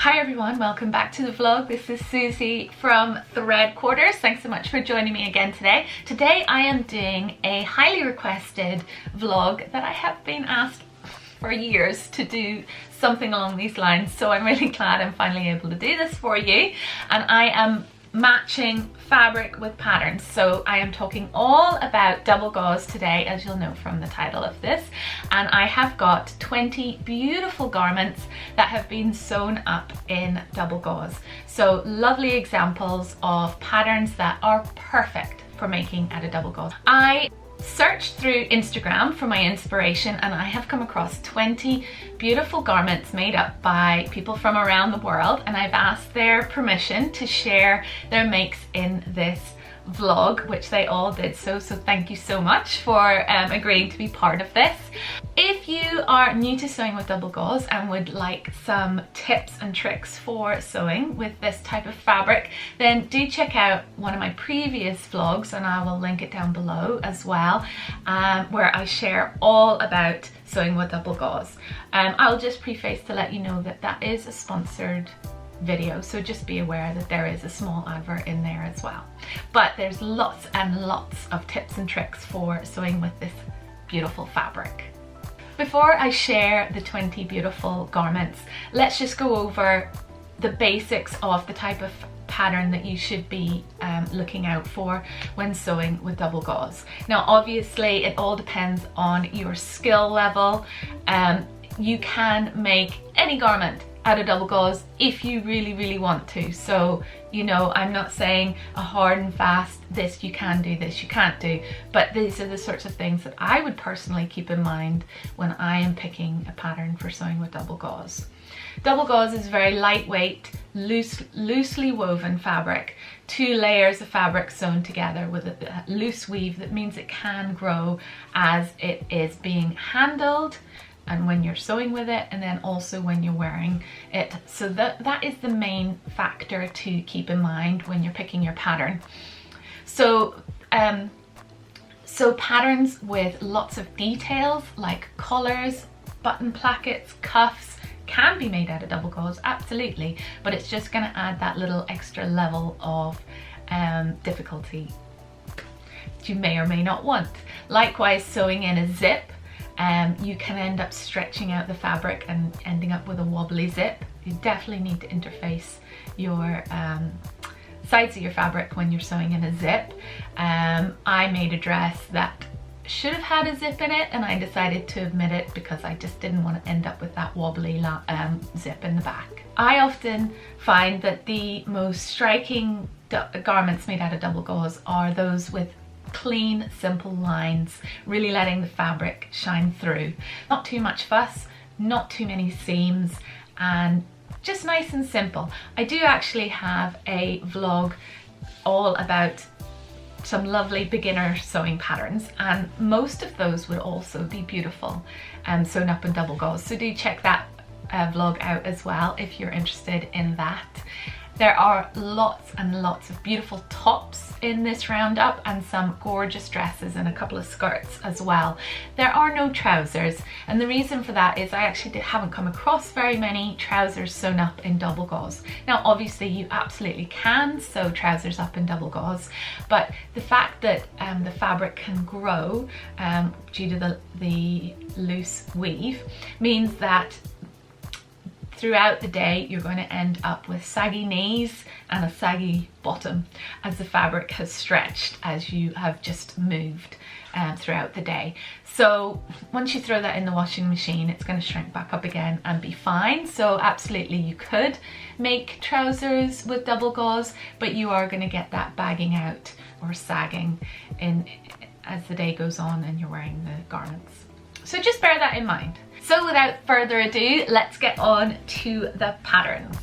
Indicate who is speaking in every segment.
Speaker 1: Hi everyone, welcome back to the vlog. This is Susie from Thread Quarters. Thanks so much for joining me again today. Today I am doing a highly requested vlog that I have been asked for years to do something along these lines, so I'm really glad I'm finally able to do this for you. And I am matching fabric with patterns, so I am talking all about double gauze today, as you'll know from the title of this. And I have got 20 beautiful garments that have been sewn up in double gauze. So lovely examples of patterns that are perfect for making out of double gauze. I searched through Instagram for my inspiration and I have come across 20 beautiful garments made up by people from around the world, and I've asked their permission to share their makes in this vlog, which they all did so thank you so much for agreeing to be part of this. If you are new to sewing with double gauze and would like some tips and tricks for sewing with this type of fabric, then do check out one of my previous vlogs, and I will link it down below as well, where I share all about sewing with double gauze. I'll just preface to let you know that that is a sponsored video, so just be aware that there is a small advert in there as well. But there's lots and lots of tips and tricks for sewing with this beautiful fabric. Before I share the 20 beautiful garments, let's just go over the basics of the type of pattern that you should be looking out for when sewing with double gauze. Now obviously it all depends on your skill level. You can make any garment out of double gauze if you really want to. So, you know, I'm not saying a hard and fast, this you can do, this you can't do, but these are the sorts of things that I would personally keep in mind when I am picking a pattern for sewing with double gauze. Double gauze is very lightweight, loosely woven fabric, 2 layers of fabric sewn together with a loose weave. That means it can grow as it is being handled, and when you're sewing with it, and then also when you're wearing it. So that is the main factor to keep in mind when you're picking your pattern. So patterns with lots of details like collars, button plackets, cuffs can be made out of double gauze, absolutely, but it's just going to add that little extra level of difficulty that you may or may not want. Likewise, sewing in a zip, you can end up stretching out the fabric and ending up with a wobbly zip. You definitely need to interface your sides of your fabric when you're sewing in a zip. I made a dress that should have had a zip in it, and I decided to omit it because I just didn't want to end up with that wobbly zip in the back. I often find that the most striking garments made out of double gauze are those with clean, simple lines, really letting the fabric shine through. Not too much fuss, not too many seams, and just nice and simple. I do actually have a vlog all about some lovely beginner sewing patterns, and most of those would also be beautiful sewn up in double gauze, so do check that vlog out as well if you're interested in that. There are lots and lots of beautiful tops in this roundup, and some gorgeous dresses and a couple of skirts as well. There are no trousers, and the reason for that is I actually haven't come across very many trousers sewn up in double gauze. Now obviously you absolutely can sew trousers up in double gauze, but the fact that the fabric can grow due to the loose weave means that throughout the day you're going to end up with saggy knees and a saggy bottom as the fabric has stretched as you have just moved throughout the day. So once you throw that in the washing machine, it's going to shrink back up again and be fine. So absolutely you could make trousers with double gauze, but you are going to get that bagging out or sagging as the day goes on and you're wearing the garments. So just bear that in mind. So without further ado, let's get on to the patterns.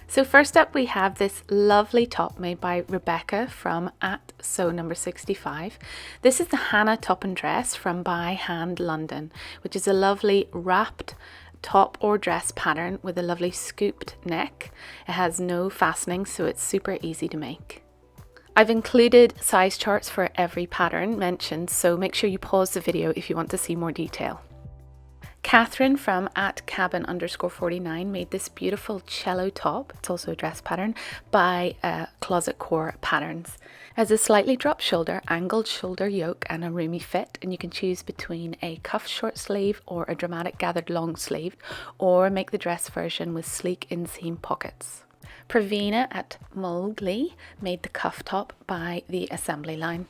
Speaker 1: So first up we have this lovely top made by Rebecca from @sew65. This is the Hannah top and dress from By Hand London, which is a lovely wrapped top or dress pattern with a lovely scooped neck. It has no fastening, so it's super easy to make. I've included size charts for every pattern mentioned, so make sure you pause the video if you want to see more detail.
Speaker 2: Catherine from @cabin_49 made this beautiful cello top. It's also a dress pattern by Closet Core Patterns. It has a slightly dropped shoulder, angled shoulder yoke, and a roomy fit. And you can choose between a cuff short sleeve or a dramatic gathered long sleeve, or make the dress version with sleek inseam pockets. Pravina at Mowgli made the cuff top by the assembly line.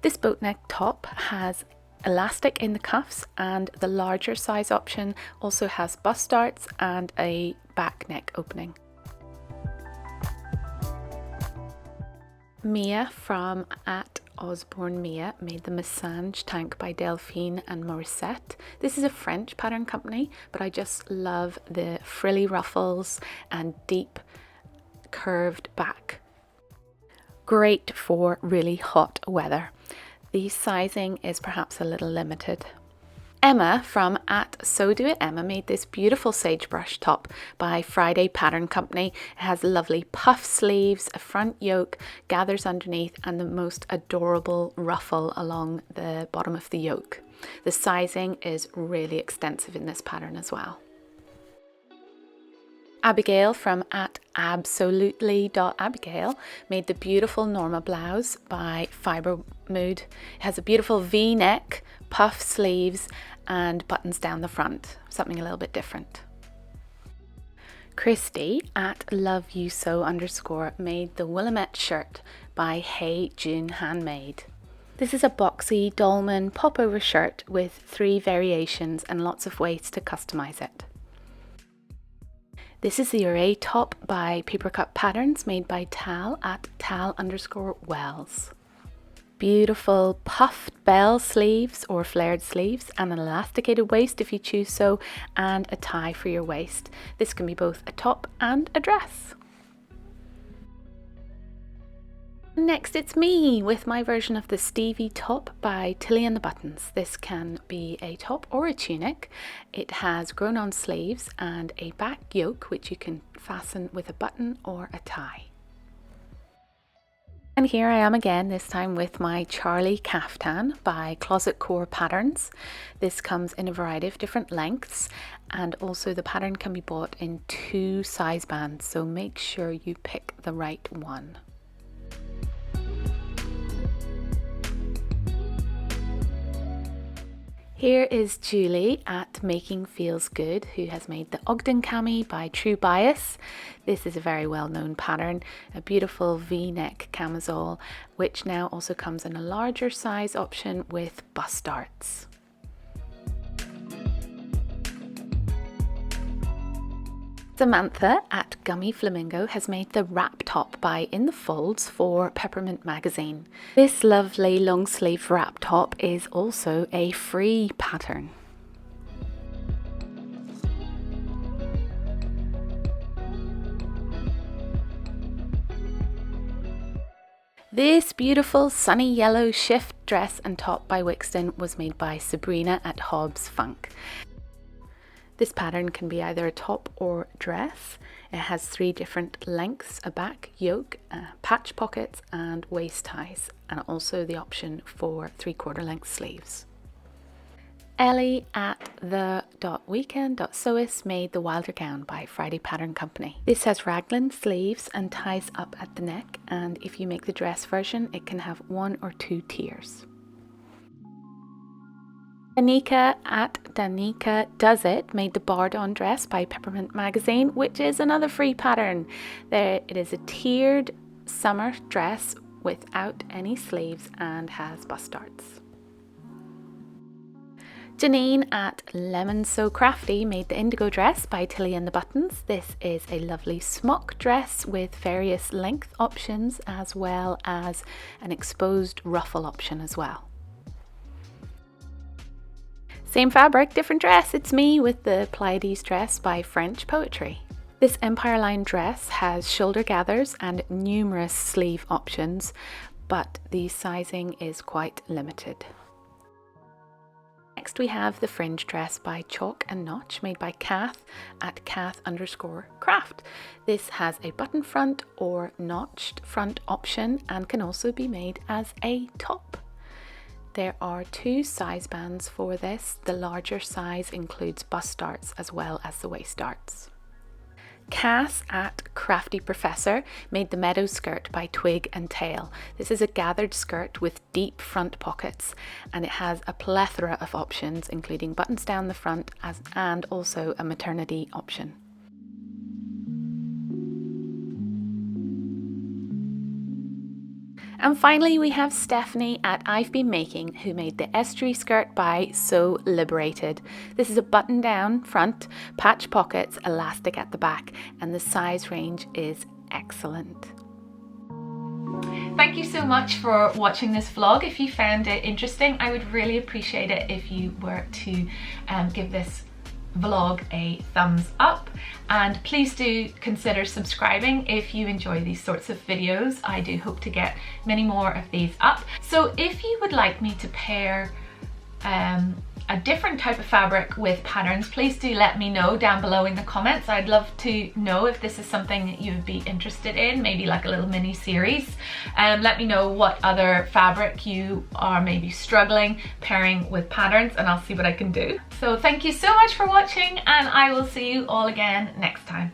Speaker 2: This boat neck top has elastic in the cuffs, and the larger size option also has bust darts and a back neck opening. Mia from @Osborne Mia made the Massage tank by Delphine and Morissette. This is a French pattern company, but I just love the frilly ruffles and deep curved back. Great for really hot weather. The sizing is perhaps a little limited. Emma from @SoDoItEmma made this beautiful sagebrush top by Friday Pattern Company. It has lovely puff sleeves, a front yoke, gathers underneath, and the most adorable ruffle along the bottom of the yoke. The sizing is really extensive in this pattern as well. Abigail from @absolutely.abigail made the beautiful Norma blouse by Fiber Mood. It has a beautiful V-neck, puff sleeves, and buttons down the front, something a little bit different. Christy @loveyousew_ made the Willamette shirt by Hey June Handmade. This is a boxy dolman popover shirt with 3 variations and lots of ways to customize it. This is the array top by Paper Cut Patterns made by Tal @tal_wells. Beautiful puffed bell sleeves or flared sleeves, and an elasticated waist if you choose so, and a tie for your waist. This can be both a top and a dress. Next, it's me with my version of the Stevie top by Tilly and the Buttons. This can be a top or a tunic. It has grown on sleeves and a back yoke which you can fasten with a button or a tie. And here I am again, this time with my Charlie caftan by Closet Core Patterns. This comes in a variety of different lengths, and also the pattern can be bought in 2 size bands, so make sure you pick the right one. Here is Julie @Making Feels Good, who has made the Ogden Cami by True Bias. This is a very well-known pattern, a beautiful V-neck camisole, which now also comes in a larger size option with bust darts. Samantha @Gummy Flamingo has made the wrap top by In the Folds for Peppermint Magazine. This lovely long sleeve wrap top is also a free pattern. This beautiful sunny yellow shift dress and top by Wixton was made by Sabrina @Hobbs Funk. This pattern can be either a top or dress. It has 3 different lengths, a back yoke, patch pockets and waist ties, and also the option for 3/4 length sleeves. Ellie @the.weekend.sewist made the Wilder gown by Friday Pattern Company. This has raglan sleeves and ties up at the neck, and if you make the dress version, it can have 1 or 2 tiers. Danica @Danica Does It made the Bardon dress by Peppermint Magazine, which is another free pattern. It is a tiered summer dress without any sleeves and has bust darts. Janine @Lemon So Crafty made the Indigo dress by Tilly and the Buttons. This is a lovely smock dress with various length options as well as an exposed ruffle option as well. Same fabric, different dress. It's me with the Pleiades dress by French Poetry. This Empire Line dress has shoulder gathers and numerous sleeve options, but the sizing is quite limited. Next we have the fringe dress by Chalk and Notch made by Kath @Kath_craft. This has a button front or notched front option and can also be made as a top. There are 2 size bands for this. The larger size includes bust darts as well as the waist darts. Cass at Crafty Professor made the meadow skirt by Twig and Tail. This is a gathered skirt with deep front pockets, and it has a plethora of options, including buttons down the front and also a maternity option. And finally we have Stephanie at I've Been Making, who made the estuary skirt by Sew Liberated. This is a button down front, patch pockets, elastic at the back, and the size range is excellent.
Speaker 1: Thank you so much for watching this vlog. If you found it interesting, I would really appreciate it if you were to give this vlog a thumbs up, and please do consider subscribing if you enjoy these sorts of videos. I do hope to get many more of these up. So if you would like me to pair a different type of fabric with patterns, please do let me know down below in the comments. I'd love to know if this is something that you would be interested in, maybe like a little mini series. Let me know what other fabric you are maybe struggling pairing with patterns, and I'll see what I can do. So thank you so much for watching, and I will see you all again next time.